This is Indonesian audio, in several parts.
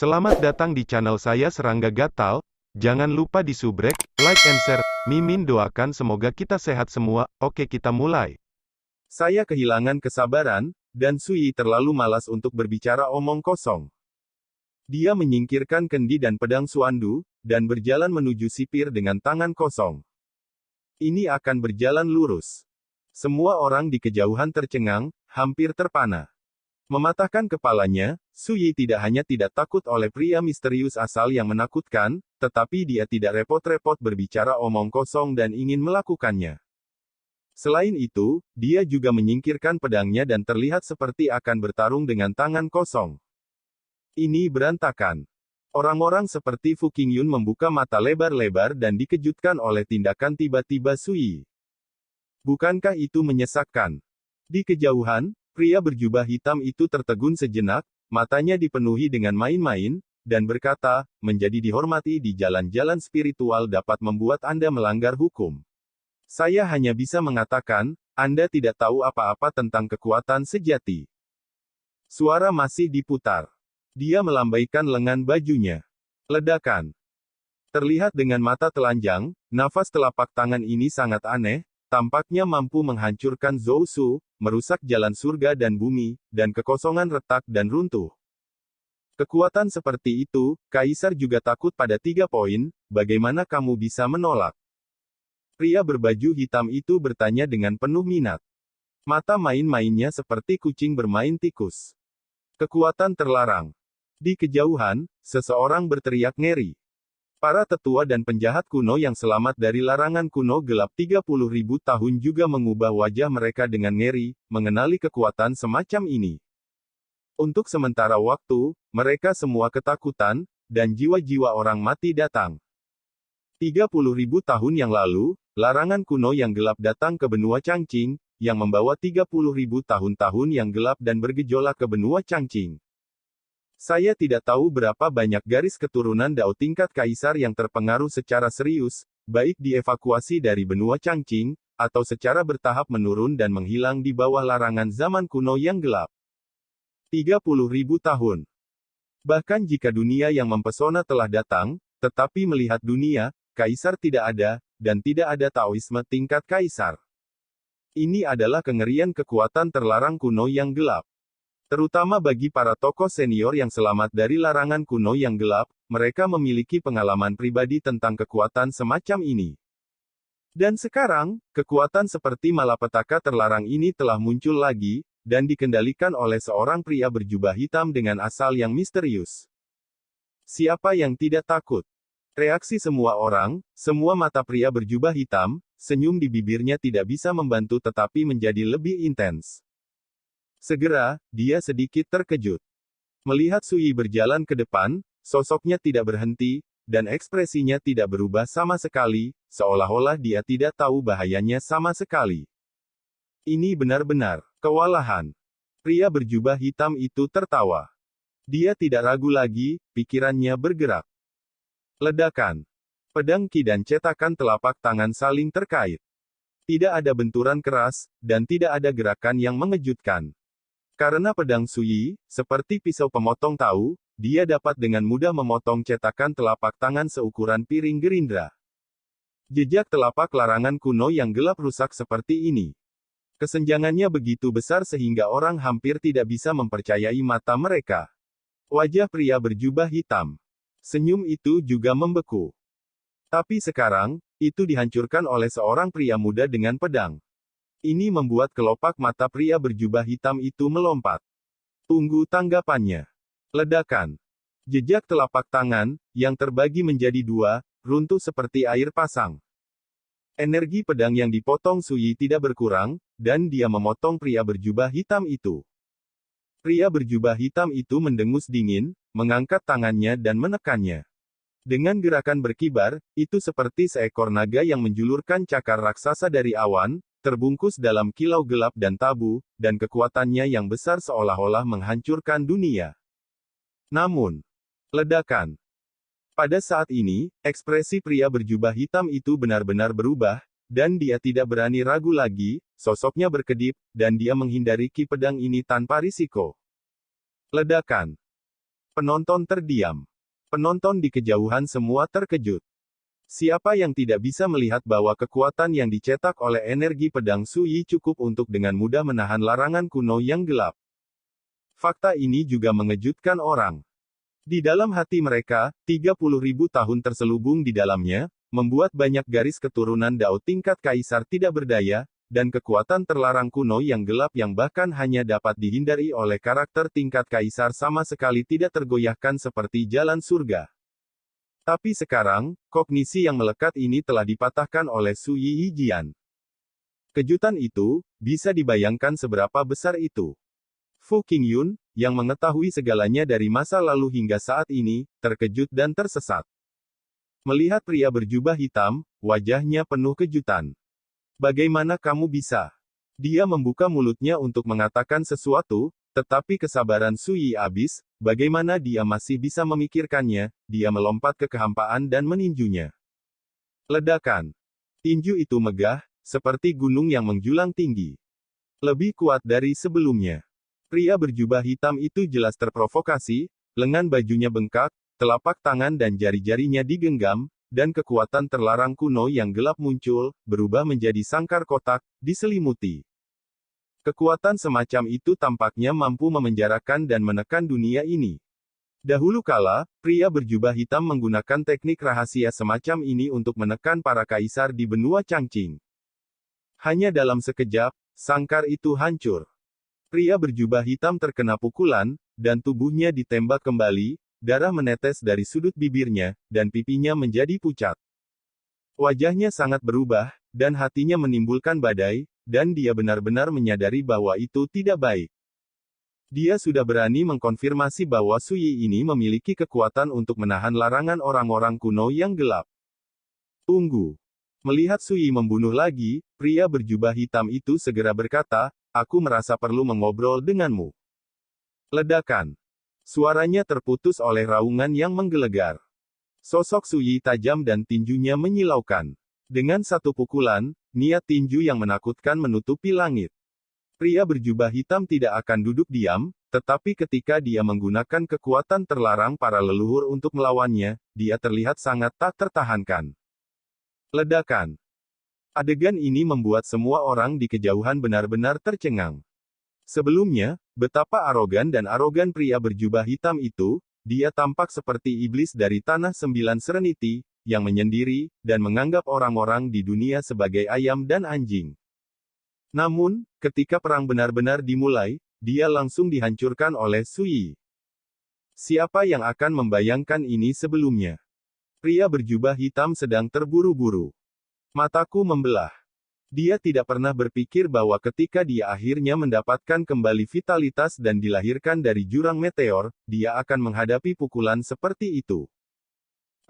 Selamat datang di channel saya Serangga Gatal. Jangan lupa di subrek, like and share. Mimin doakan semoga kita sehat semua. Oke, kita mulai. Saya kehilangan kesabaran, dan Sui terlalu malas untuk berbicara omong kosong. Dia menyingkirkan kendi dan pedang Suandu, dan berjalan menuju sipir dengan tangan kosong. Ini akan berjalan lurus. Semua orang di kejauhan tercengang, hampir terpana. Mematahkan kepalanya, Sui tidak hanya tidak takut oleh pria misterius asal yang menakutkan, tetapi dia tidak repot-repot berbicara omong kosong dan ingin melakukannya. Selain itu, dia juga menyingkirkan pedangnya dan terlihat seperti akan bertarung dengan tangan kosong. Ini berantakan. Orang-orang seperti Fu Qingyun membuka mata lebar-lebar dan dikejutkan oleh tindakan tiba-tiba Sui. Bukankah itu menyesakkan? Di kejauhan, pria berjubah hitam itu tertegun sejenak, matanya dipenuhi dengan main-main, dan berkata, menjadi dihormati di jalan-jalan spiritual dapat membuat Anda melanggar hukum. Saya hanya bisa mengatakan, Anda tidak tahu apa-apa tentang kekuatan sejati. Suara masih diputar. Dia melambaikan lengan bajunya. Ledakan. Terlihat dengan mata telanjang, nafas telapak tangan ini sangat aneh, tampaknya mampu menghancurkan Zhou Su, merusak jalan surga dan bumi, dan kekosongan retak dan runtuh. Kekuatan seperti itu, Kaisar juga takut pada 3 poin, bagaimana kamu bisa menolak? Pria berbaju hitam itu bertanya dengan penuh minat. Mata main-mainnya seperti kucing bermain tikus. Kekuatan terlarang. Di kejauhan, seseorang berteriak ngeri. Para tetua dan penjahat kuno yang selamat dari larangan kuno gelap 30.000 tahun juga mengubah wajah mereka dengan ngeri, mengenali kekuatan semacam ini. Untuk sementara waktu, mereka semua ketakutan, dan jiwa-jiwa orang mati datang. 30.000 tahun yang lalu, larangan kuno yang gelap datang ke benua Changqing, yang membawa 30.000 tahun-tahun yang gelap dan bergejolak ke benua Changqing. Saya tidak tahu berapa banyak garis keturunan Dao tingkat kaisar yang terpengaruh secara serius, baik dievakuasi dari benua Changqing, atau secara bertahap menurun dan menghilang di bawah larangan zaman kuno yang gelap. 30.000 tahun. Bahkan jika dunia yang mempesona telah datang, tetapi melihat dunia, kaisar tidak ada, dan tidak ada Taoisme tingkat kaisar. Ini adalah kengerian kekuatan terlarang kuno yang gelap. Terutama bagi para tokoh senior yang selamat dari larangan kuno yang gelap, mereka memiliki pengalaman pribadi tentang kekuatan semacam ini. Dan sekarang, kekuatan seperti malapetaka terlarang ini telah muncul lagi, dan dikendalikan oleh seorang pria berjubah hitam dengan asal yang misterius. Siapa yang tidak takut? Reaksi semua orang, semua mata pria berjubah hitam, senyum di bibirnya tidak bisa membantu tetapi menjadi lebih intens. Segera, dia sedikit terkejut. Melihat Sui berjalan ke depan, sosoknya tidak berhenti, dan ekspresinya tidak berubah sama sekali, seolah-olah dia tidak tahu bahayanya sama sekali. Ini benar-benar kewalahan. Pria berjubah hitam itu tertawa. Dia tidak ragu lagi, pikirannya bergerak. Ledakan. Pedang Qi dan cetakan telapak tangan saling terkait. Tidak ada benturan keras, dan tidak ada gerakan yang mengejutkan. Karena pedang Sui, seperti pisau pemotong tahu, dia dapat dengan mudah memotong cetakan telapak tangan seukuran piring gerindra. Jejak telapak larangan kuno yang gelap rusak seperti ini. Kesenjangannya begitu besar sehingga orang hampir tidak bisa mempercayai mata mereka. Wajah pria berjubah hitam. Senyum itu juga membeku. Tapi sekarang, itu dihancurkan oleh seorang pria muda dengan pedang. Ini membuat kelopak mata pria berjubah hitam itu melompat. Tunggu tanggapannya. Ledakan. Jejak telapak tangan, yang terbagi menjadi 2, runtuh seperti air pasang. Energi pedang yang dipotong Sui tidak berkurang, dan dia memotong pria berjubah hitam itu. Pria berjubah hitam itu mendengus dingin, mengangkat tangannya dan menekannya. Dengan gerakan berkibar, itu seperti seekor naga yang menjulurkan cakar raksasa dari awan, terbungkus dalam kilau gelap dan tabu, dan kekuatannya yang besar seolah-olah menghancurkan dunia. Namun, ledakan. Pada saat ini, ekspresi pria berjubah hitam itu benar-benar berubah, dan dia tidak berani ragu lagi, sosoknya berkedip, dan dia menghindari ki pedang ini tanpa risiko. Ledakan. Penonton terdiam. Penonton di kejauhan semua terkejut. Siapa yang tidak bisa melihat bahwa kekuatan yang dicetak oleh energi pedang Suyi cukup untuk dengan mudah menahan larangan kuno yang gelap. Fakta ini juga mengejutkan orang. Di dalam hati mereka, 30.000 tahun terselubung di dalamnya, membuat banyak garis keturunan Dao tingkat kaisar tidak berdaya, dan kekuatan terlarang kuno yang gelap yang bahkan hanya dapat dihindari oleh karakter tingkat kaisar sama sekali tidak tergoyahkan seperti jalan surga. Tapi sekarang, kognisi yang melekat ini telah dipatahkan oleh Su Yijian. Kejutan itu, bisa dibayangkan seberapa besar itu. Fu Qingyun, yang mengetahui segalanya dari masa lalu hingga saat ini, terkejut dan tersesat. Melihat pria berjubah hitam, wajahnya penuh kejutan. Bagaimana kamu bisa? Dia membuka mulutnya untuk mengatakan sesuatu, tetapi kesabaran Suyi habis, bagaimana dia masih bisa memikirkannya, dia melompat ke kehampaan dan meninjunya. Ledakan. Tinju itu megah, seperti gunung yang menjulang tinggi. Lebih kuat dari sebelumnya. Pria berjubah hitam itu jelas terprovokasi, lengan bajunya bengkak, telapak tangan dan jari-jarinya digenggam, dan kekuatan terlarang kuno yang gelap muncul, berubah menjadi sangkar kotak, diselimuti. Kekuatan semacam itu tampaknya mampu memenjarakan dan menekan dunia ini. Dahulu kala, pria berjubah hitam menggunakan teknik rahasia semacam ini untuk menekan para kaisar di benua Changqing. Hanya dalam sekejap, sangkar itu hancur. Pria berjubah hitam terkena pukulan, dan tubuhnya ditembak kembali, darah menetes dari sudut bibirnya, dan pipinya menjadi pucat. Wajahnya sangat berubah, dan hatinya menimbulkan badai, dan dia benar-benar menyadari bahwa itu tidak baik. Dia sudah berani mengkonfirmasi bahwa Suyi ini memiliki kekuatan untuk menahan larangan orang-orang kuno yang gelap. Tunggu. Melihat Suyi membunuh lagi, pria berjubah hitam itu segera berkata, "Aku merasa perlu mengobrol denganmu." Ledakan. Suaranya terputus oleh raungan yang menggelegar. Sosok Suyi tajam dan tinjunya menyilaukan. Dengan satu pukulan, niat tinju yang menakutkan menutupi langit. Pria berjubah hitam tidak akan duduk diam, tetapi ketika dia menggunakan kekuatan terlarang para leluhur untuk melawannya, dia terlihat sangat tak tertahankan. Ledakan. Adegan ini membuat semua orang di kejauhan benar-benar tercengang. Sebelumnya, betapa arogan pria berjubah hitam itu, dia tampak seperti iblis dari Tanah Sembilan Serenity, yang menyendiri, dan menganggap orang-orang di dunia sebagai ayam dan anjing. Namun, ketika perang benar-benar dimulai, dia langsung dihancurkan oleh Suyi. Siapa yang akan membayangkan ini sebelumnya? Pria berjubah hitam sedang terburu-buru. Mataku membelah. Dia tidak pernah berpikir bahwa ketika dia akhirnya mendapatkan kembali vitalitas dan dilahirkan dari jurang meteor, dia akan menghadapi pukulan seperti itu.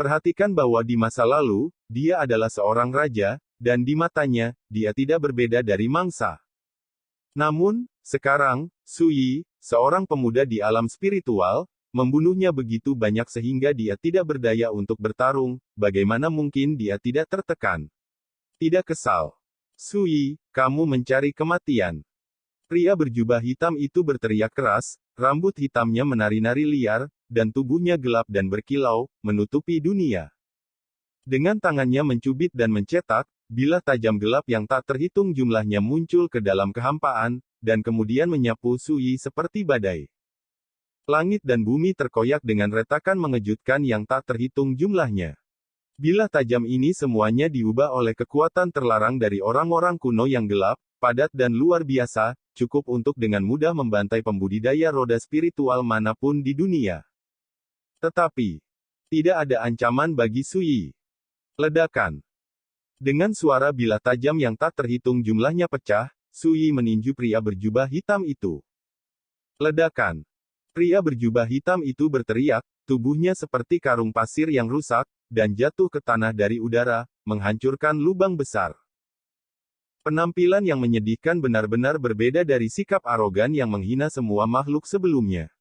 Perhatikan bahwa di masa lalu, dia adalah seorang raja, dan di matanya, dia tidak berbeda dari mangsa. Namun, sekarang, Suyi, seorang pemuda di alam spiritual, membunuhnya begitu banyak sehingga dia tidak berdaya untuk bertarung, bagaimana mungkin dia tidak tertekan? Tidak kesal. Suyi, kamu mencari kematian. Pria berjubah hitam itu berteriak keras, rambut hitamnya menari-nari liar, dan tubuhnya gelap dan berkilau, menutupi dunia. Dengan tangannya mencubit dan mencetak, bilah tajam gelap yang tak terhitung jumlahnya muncul ke dalam kehampaan, dan kemudian menyapu Suyi seperti badai. Langit dan bumi terkoyak dengan retakan mengejutkan yang tak terhitung jumlahnya. Bilah tajam ini semuanya diubah oleh kekuatan terlarang dari orang-orang kuno yang gelap, padat dan luar biasa, cukup untuk dengan mudah membantai pembudidaya roda spiritual manapun di dunia. Tetapi, tidak ada ancaman bagi Suyi. Ledakan. Dengan suara bilah tajam yang tak terhitung jumlahnya pecah, Suyi meninju pria berjubah hitam itu. Ledakan. Pria berjubah hitam itu berteriak, tubuhnya seperti karung pasir yang rusak, dan jatuh ke tanah dari udara, menghancurkan lubang besar. Penampilan yang menyedihkan benar-benar berbeda dari sikap arogan yang menghina semua makhluk sebelumnya.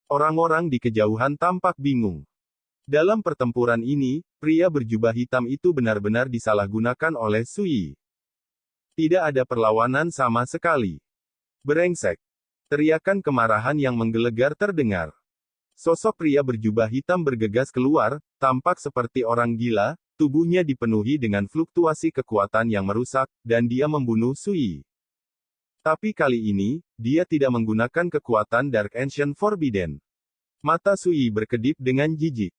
Orang-orang di kejauhan tampak bingung. Dalam pertempuran ini, pria berjubah hitam itu benar-benar disalahgunakan oleh Suyi. Tidak ada perlawanan sama sekali. Brengsek. Teriakan kemarahan yang menggelegar terdengar. Sosok pria berjubah hitam bergegas keluar, tampak seperti orang gila, tubuhnya dipenuhi dengan fluktuasi kekuatan yang merusak, dan dia membunuh Sui. Tapi kali ini, dia tidak menggunakan kekuatan Dark Ancient Forbidden. Mata Sui berkedip dengan jijik.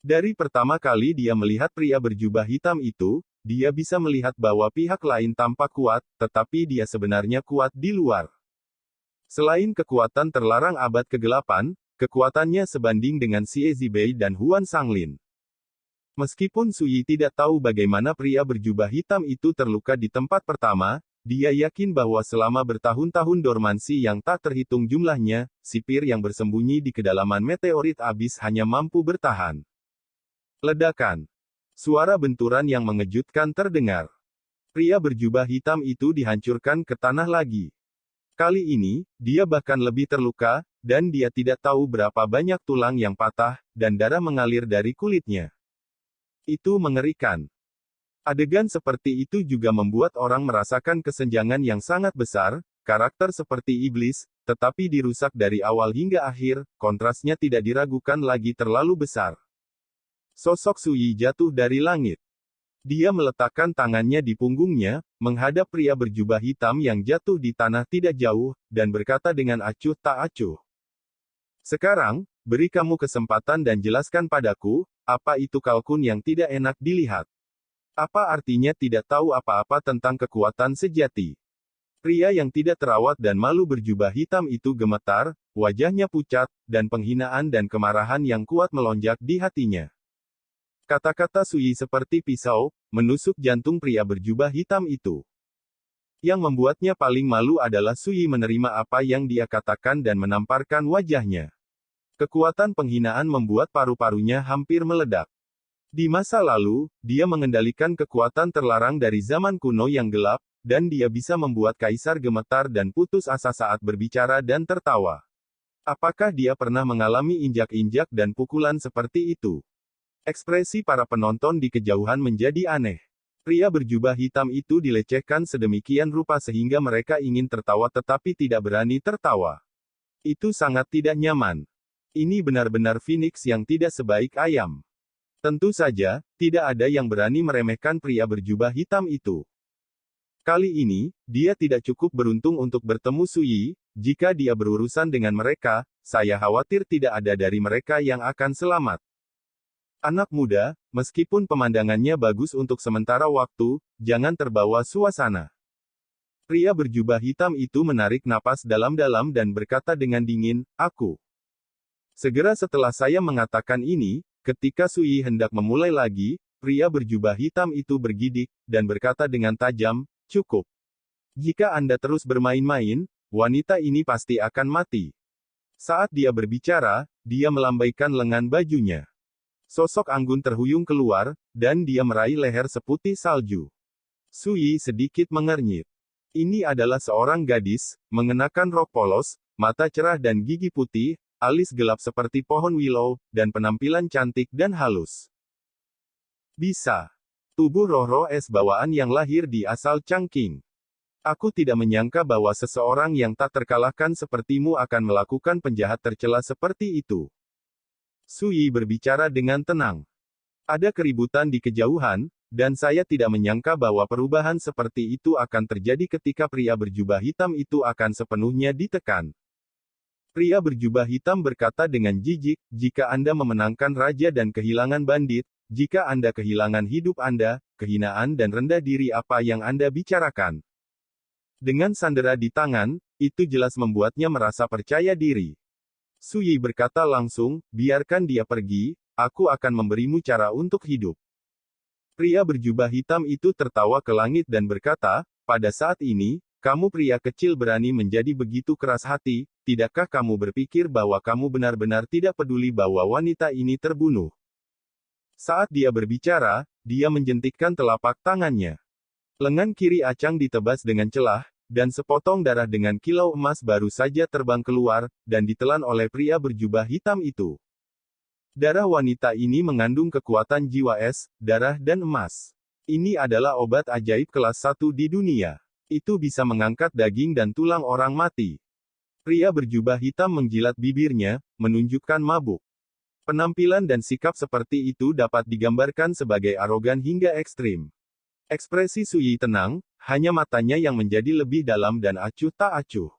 Dari pertama kali dia melihat pria berjubah hitam itu, dia bisa melihat bahwa pihak lain tampak kuat, tetapi dia sebenarnya kuat di luar. Selain kekuatan terlarang abad ke-8, kekuatannya sebanding dengan Xie Zibei dan Huan Sanglin. Meskipun Sui tidak tahu bagaimana pria berjubah hitam itu terluka di tempat pertama, dia yakin bahwa selama bertahun-tahun dormansi yang tak terhitung jumlahnya, sipir yang bersembunyi di kedalaman meteorit abis hanya mampu bertahan. Ledakan. Suara benturan yang mengejutkan terdengar. Pria berjubah hitam itu dihancurkan ke tanah lagi. Kali ini, dia bahkan lebih terluka, dan dia tidak tahu berapa banyak tulang yang patah, dan darah mengalir dari kulitnya. Itu mengerikan. Adegan seperti itu juga membuat orang merasakan kesenjangan yang sangat besar, karakter seperti iblis, tetapi dirusak dari awal hingga akhir, kontrasnya tidak diragukan lagi terlalu besar. Sosok Sui jatuh dari langit. Dia meletakkan tangannya di punggungnya, menghadap pria berjubah hitam yang jatuh di tanah tidak jauh, dan berkata dengan acuh tak acuh. Sekarang, beri kamu kesempatan dan jelaskan padaku, apa itu kalkun yang tidak enak dilihat. Apa artinya tidak tahu apa-apa tentang kekuatan sejati? Pria yang tidak terawat dan malu berjubah hitam itu gemetar, wajahnya pucat, dan penghinaan dan kemarahan yang kuat melonjak di hatinya. Kata-kata Sui seperti pisau, menusuk jantung pria berjubah hitam itu. Yang membuatnya paling malu adalah Sui menerima apa yang dia katakan dan menamparkan wajahnya. Kekuatan penghinaan membuat paru-parunya hampir meledak. Di masa lalu, dia mengendalikan kekuatan terlarang dari zaman kuno yang gelap, dan dia bisa membuat kaisar gemetar dan putus asa saat berbicara dan tertawa. Apakah dia pernah mengalami injak-injak dan pukulan seperti itu? Ekspresi para penonton di kejauhan menjadi aneh. Pria berjubah hitam itu dilecehkan sedemikian rupa sehingga mereka ingin tertawa tetapi tidak berani tertawa. Itu sangat tidak nyaman. Ini benar-benar Phoenix yang tidak sebaik ayam. Tentu saja, tidak ada yang berani meremehkan pria berjubah hitam itu. Kali ini, dia tidak cukup beruntung untuk bertemu Sui. Jika dia berurusan dengan mereka, saya khawatir tidak ada dari mereka yang akan selamat. Anak muda, meskipun pemandangannya bagus untuk sementara waktu, jangan terbawa suasana. Pria berjubah hitam itu menarik napas dalam-dalam dan berkata dengan dingin, aku. Segera setelah saya mengatakan ini, ketika Sui hendak memulai lagi, pria berjubah hitam itu bergidik, dan berkata dengan tajam, cukup. Jika Anda terus bermain-main, wanita ini pasti akan mati. Saat dia berbicara, dia melambaikan lengan bajunya. Sosok anggun terhuyung keluar, dan dia meraih leher seputih salju. Sui sedikit mengernyit. Ini adalah seorang gadis, mengenakan rok polos, mata cerah dan gigi putih, alis gelap seperti pohon willow, dan penampilan cantik dan halus. Bisa. Tubuh roh-roh es bawaan yang lahir di asal Changqing. Aku tidak menyangka bahwa seseorang yang tak terkalahkan sepertimu akan melakukan penjahat tercela seperti itu. Sui berbicara dengan tenang. Ada keributan di kejauhan, dan saya tidak menyangka bahwa perubahan seperti itu akan terjadi ketika pria berjubah hitam itu akan sepenuhnya ditekan. Pria berjubah hitam berkata dengan jijik, jika Anda memenangkan raja dan kehilangan bandit, jika Anda kehilangan hidup Anda, kehinaan dan rendah diri apa yang Anda bicarakan. Dengan sandera di tangan, itu jelas membuatnya merasa percaya diri. Sui berkata langsung, biarkan dia pergi, aku akan memberimu cara untuk hidup. Pria berjubah hitam itu tertawa ke langit dan berkata, pada saat ini, kamu pria kecil berani menjadi begitu keras hati, tidakkah kamu berpikir bahwa kamu benar-benar tidak peduli bahwa wanita ini terbunuh? Saat dia berbicara, dia menjentikkan telapak tangannya. Lengan kiri Acang ditebas dengan celah, dan sepotong darah dengan kilau emas baru saja terbang keluar, dan ditelan oleh pria berjubah hitam itu. Darah wanita ini mengandung kekuatan jiwa es, darah dan emas. Ini adalah obat ajaib kelas 1 di dunia. Itu bisa mengangkat daging dan tulang orang mati. Pria berjubah hitam menjilat bibirnya, menunjukkan mabuk. Penampilan dan sikap seperti itu dapat digambarkan sebagai arogan hingga ekstrim. Ekspresi Sui tenang, hanya matanya yang menjadi lebih dalam dan acuh tak acuh.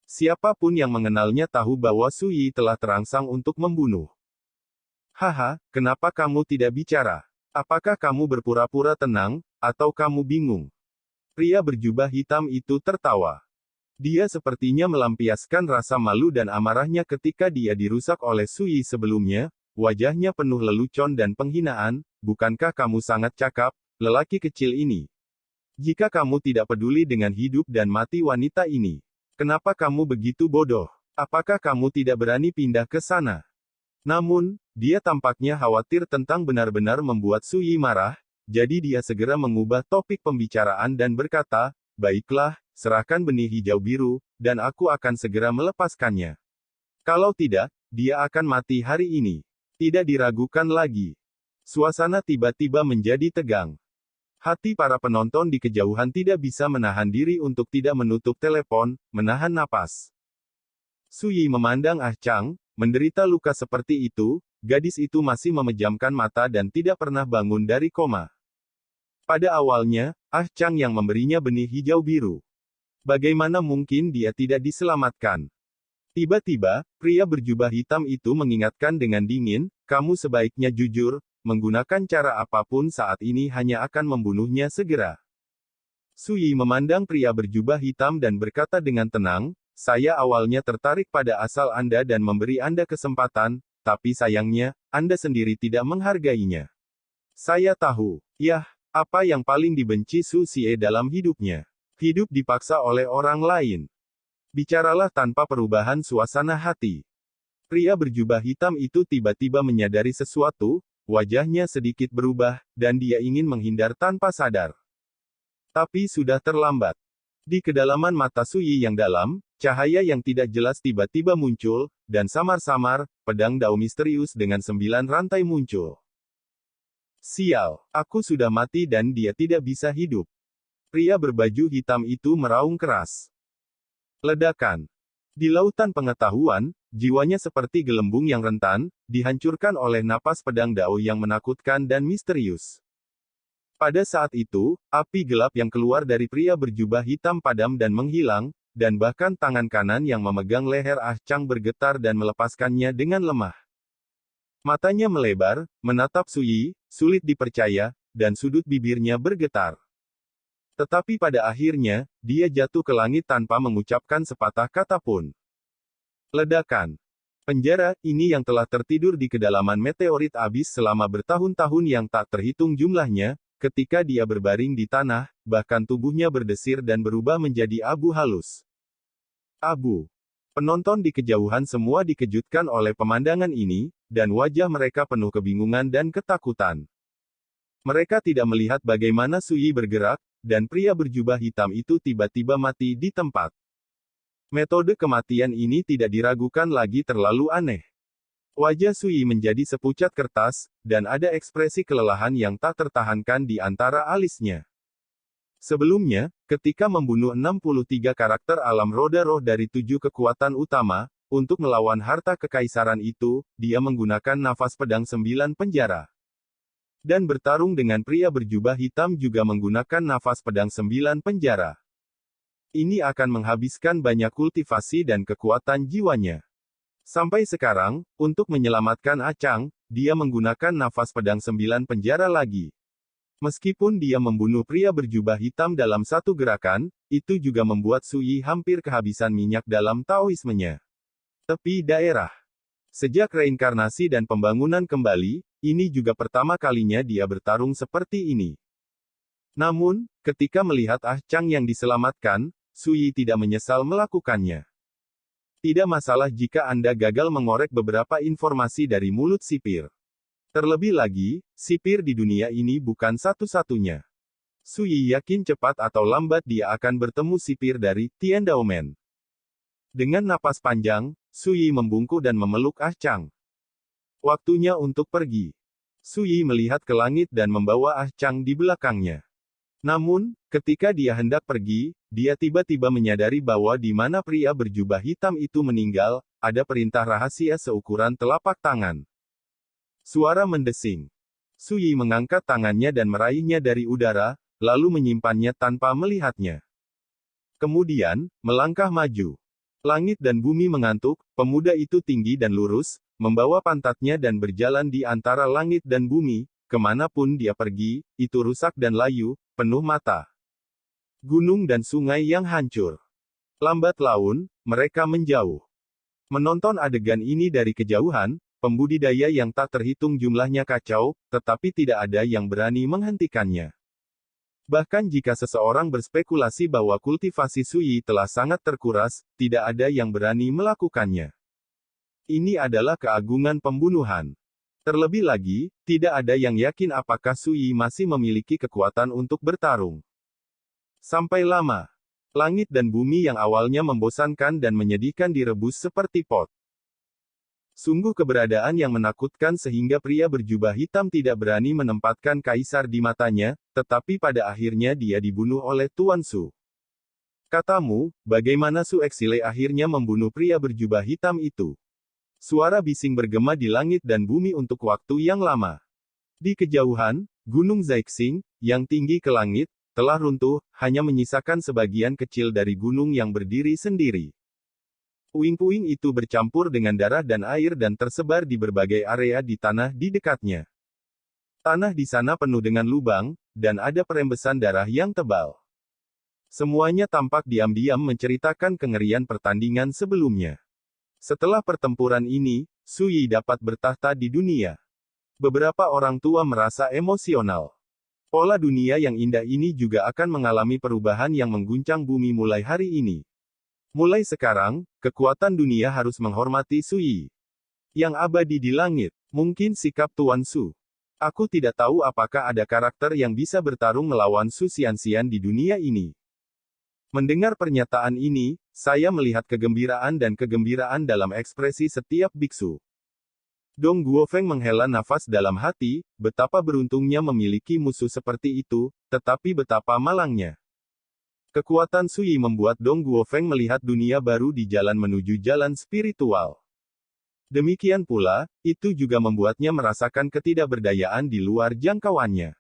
Siapapun yang mengenalnya tahu bahwa Sui telah terangsang untuk membunuh. Haha, kenapa kamu tidak bicara? Apakah kamu berpura-pura tenang, atau kamu bingung? Pria berjubah hitam itu tertawa. Dia sepertinya melampiaskan rasa malu dan amarahnya ketika dia dirusak oleh Sui sebelumnya, wajahnya penuh lelucon dan penghinaan. Bukankah kamu sangat cakap, lelaki kecil ini? Jika kamu tidak peduli dengan hidup dan mati wanita ini, kenapa kamu begitu bodoh? Apakah kamu tidak berani pindah ke sana? Namun, dia tampaknya khawatir tentang benar-benar membuat Sui marah, jadi dia segera mengubah topik pembicaraan dan berkata, baiklah, serahkan benih hijau biru, dan aku akan segera melepaskannya. Kalau tidak, dia akan mati hari ini. Tidak diragukan lagi. Suasana tiba-tiba menjadi tegang. Hati para penonton di kejauhan tidak bisa menahan diri untuk tidak menutup telepon, menahan napas. Sui memandang Ah Chang, menderita luka seperti itu, gadis itu masih memejamkan mata dan tidak pernah bangun dari koma. Pada awalnya, Ah Chang yang memberinya benih hijau biru. Bagaimana mungkin dia tidak diselamatkan? Tiba-tiba, pria berjubah hitam itu mengingatkan dengan dingin, kamu sebaiknya jujur, menggunakan cara apapun saat ini hanya akan membunuhnya segera. Sui memandang pria berjubah hitam dan berkata dengan tenang, saya awalnya tertarik pada asal Anda dan memberi Anda kesempatan, tapi sayangnya, Anda sendiri tidak menghargainya. Saya tahu, yah, apa yang paling dibenci Su Xie dalam hidupnya. Hidup dipaksa oleh orang lain. Bicaralah tanpa perubahan suasana hati. Pria berjubah hitam itu tiba-tiba menyadari sesuatu, wajahnya sedikit berubah, dan dia ingin menghindar tanpa sadar. Tapi sudah terlambat. Di kedalaman mata Sui yang dalam, cahaya yang tidak jelas tiba-tiba muncul, dan samar-samar, pedang Dao misterius dengan 9 rantai muncul. Sial, aku sudah mati dan dia tidak bisa hidup. Pria berbaju hitam itu meraung keras. Ledakan. Di lautan pengetahuan, jiwanya seperti gelembung yang rentan, dihancurkan oleh napas pedang Dao yang menakutkan dan misterius. Pada saat itu, api gelap yang keluar dari pria berjubah hitam padam dan menghilang, dan bahkan tangan kanan yang memegang leher Ah Chang bergetar dan melepaskannya dengan lemah. Matanya melebar, menatap Sui, sulit dipercaya, dan sudut bibirnya bergetar. Tetapi pada akhirnya, dia jatuh ke langit tanpa mengucapkan sepatah kata pun. Ledakan. Penjara, ini yang telah tertidur di kedalaman meteorit abis selama bertahun-tahun yang tak terhitung jumlahnya, ketika dia berbaring di tanah, bahkan tubuhnya berdesir dan berubah menjadi abu halus. Abu. Penonton di kejauhan semua dikejutkan oleh pemandangan ini, dan wajah mereka penuh kebingungan dan ketakutan. Mereka tidak melihat bagaimana Sui bergerak, dan pria berjubah hitam itu tiba-tiba mati di tempat. Metode kematian ini tidak diragukan lagi terlalu aneh. Wajah Sui menjadi sepucat kertas, dan ada ekspresi kelelahan yang tak tertahankan di antara alisnya. Sebelumnya, ketika membunuh 63 karakter alam roda roh dari 7 kekuatan utama, untuk melawan harta kekaisaran itu, dia menggunakan nafas pedang 9 penjara. Dan bertarung dengan pria berjubah hitam juga menggunakan nafas pedang 9 penjara. Ini akan menghabiskan banyak kultivasi dan kekuatan jiwanya. Sampai sekarang, untuk menyelamatkan Ah Chang, dia menggunakan nafas pedang 9 penjara lagi. Meskipun dia membunuh pria berjubah hitam dalam satu gerakan, itu juga membuat Sui hampir kehabisan minyak dalam Taoismenya. Tepi daerah. Sejak reinkarnasi dan pembangunan kembali, ini juga pertama kalinya dia bertarung seperti ini. Namun, ketika melihat Ah Chang yang diselamatkan, Sui tidak menyesal melakukannya. Tidak masalah jika Anda gagal mengorek beberapa informasi dari mulut sipir. Terlebih lagi, sipir di dunia ini bukan satu-satunya. Sui yakin cepat atau lambat dia akan bertemu sipir dari Tiandaomen. Dengan napas panjang, Sui membungkuk dan memeluk Ah Chang. Waktunya untuk pergi. Sui melihat ke langit dan membawa Ah Chang di belakangnya. Namun, ketika dia hendak pergi, dia tiba-tiba menyadari bahwa di mana pria berjubah hitam itu meninggal, ada perintah rahasia seukuran telapak tangan. Suara mendesing. Su Yi mengangkat tangannya dan meraihnya dari udara, lalu menyimpannya tanpa melihatnya. Kemudian, melangkah maju. Langit dan bumi mengantuk, pemuda itu tinggi dan lurus, membawa pantatnya dan berjalan di antara langit dan bumi, kemanapun dia pergi, itu rusak dan layu, penuh mata. Gunung dan sungai yang hancur. Lambat laun, mereka menjauh. Menonton adegan ini dari kejauhan, pembudidaya yang tak terhitung jumlahnya kacau, tetapi tidak ada yang berani menghentikannya. Bahkan jika seseorang berspekulasi bahwa kultivasi Su Yi telah sangat terkuras, tidak ada yang berani melakukannya. Ini adalah keagungan pembunuhan. Terlebih lagi, tidak ada yang yakin apakah Su Yi masih memiliki kekuatan untuk bertarung. Sampai lama, langit dan bumi yang awalnya membosankan dan menyedihkan direbus seperti pot. Sungguh keberadaan yang menakutkan sehingga pria berjubah hitam tidak berani menempatkan kaisar di matanya, tetapi pada akhirnya dia dibunuh oleh Tuan Su. Katamu, bagaimana Su Exile akhirnya membunuh pria berjubah hitam itu? Suara bising bergema di langit dan bumi untuk waktu yang lama. Di kejauhan, Gunung Zaixing, yang tinggi ke langit, telah runtuh, hanya menyisakan sebagian kecil dari gunung yang berdiri sendiri. Puing-puing itu bercampur dengan darah dan air dan tersebar di berbagai area di tanah di dekatnya. Tanah di sana penuh dengan lubang, dan ada perembesan darah yang tebal. Semuanya tampak diam-diam menceritakan kengerian pertandingan sebelumnya. Setelah pertempuran ini, Su Yi dapat bertahta di dunia. Beberapa orang tua merasa emosional. Pola dunia yang indah ini juga akan mengalami perubahan yang mengguncang bumi mulai hari ini. Mulai sekarang, kekuatan dunia harus menghormati Su Yi. Yang abadi di langit. Mungkin sikap Tuan Su. Aku tidak tahu apakah ada karakter yang bisa bertarung melawan Su Xianxian di dunia ini. Mendengar pernyataan ini, saya melihat kegembiraan dan kegembiraan dalam ekspresi setiap biksu. Dong Guofeng menghela nafas dalam hati, betapa beruntungnya memiliki musuh seperti itu, tetapi betapa malangnya. Kekuatan Su Yi membuat Dong Guofeng melihat dunia baru di jalan menuju jalan spiritual. Demikian pula, itu juga membuatnya merasakan ketidakberdayaan di luar jangkauannya.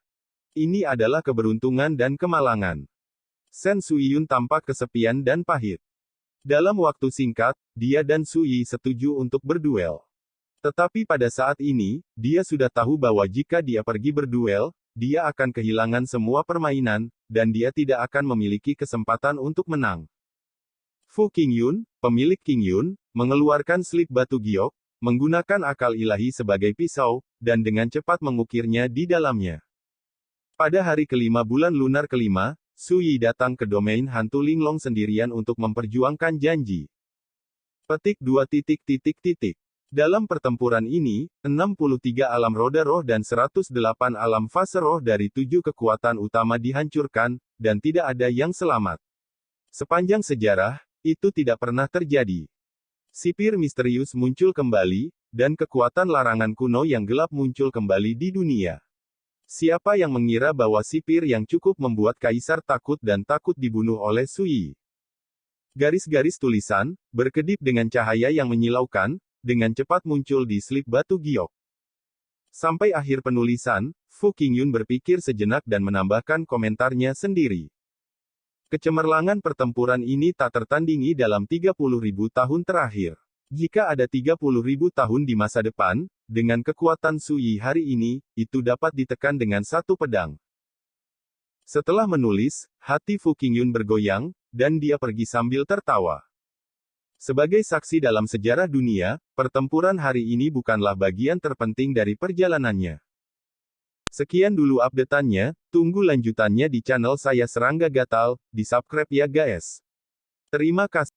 Ini adalah keberuntungan dan kemalangan. Shen Suiyun tampak kesepian dan pahit. Dalam waktu singkat, dia dan Su Yi setuju untuk berduel. Tetapi pada saat ini, dia sudah tahu bahwa jika dia pergi berduel, dia akan kehilangan semua permainan, dan dia tidak akan memiliki kesempatan untuk menang. Fu Qingyun, pemilik Qingyun, mengeluarkan slip batu giok, menggunakan akal ilahi sebagai pisau, dan dengan cepat mengukirnya di dalamnya. Pada hari kelima bulan lunar kelima, Su Yi datang ke domain hantu Linglong sendirian untuk memperjuangkan janji. Petik 2. Dalam pertempuran ini, 63 alam roda roh dan 108 alam fase roh dari 7 kekuatan utama dihancurkan, dan tidak ada yang selamat. Sepanjang sejarah, itu tidak pernah terjadi. Sipir misterius muncul kembali, dan kekuatan larangan kuno yang gelap muncul kembali di dunia. Siapa yang mengira bahwa sipir yang cukup membuat kaisar takut dan takut dibunuh oleh Su Yi? Garis-garis tulisan, berkedip dengan cahaya yang menyilaukan, dengan cepat muncul di slip batu giok. Sampai akhir penulisan, Fu Qingyun berpikir sejenak dan menambahkan komentarnya sendiri. Kecemerlangan pertempuran ini tak tertandingi dalam 30.000 tahun terakhir. Jika ada 30.000 tahun di masa depan, dengan kekuatan Su Yi hari ini, itu dapat ditekan dengan satu pedang. Setelah menulis, hati Fu Qingyun bergoyang, dan dia pergi sambil tertawa. Sebagai saksi dalam sejarah dunia, pertempuran hari ini bukanlah bagian terpenting dari perjalanannya. Sekian dulu update-annya, tunggu lanjutannya di channel saya Serangga Gatal, di subscribe ya guys. Terima kasih.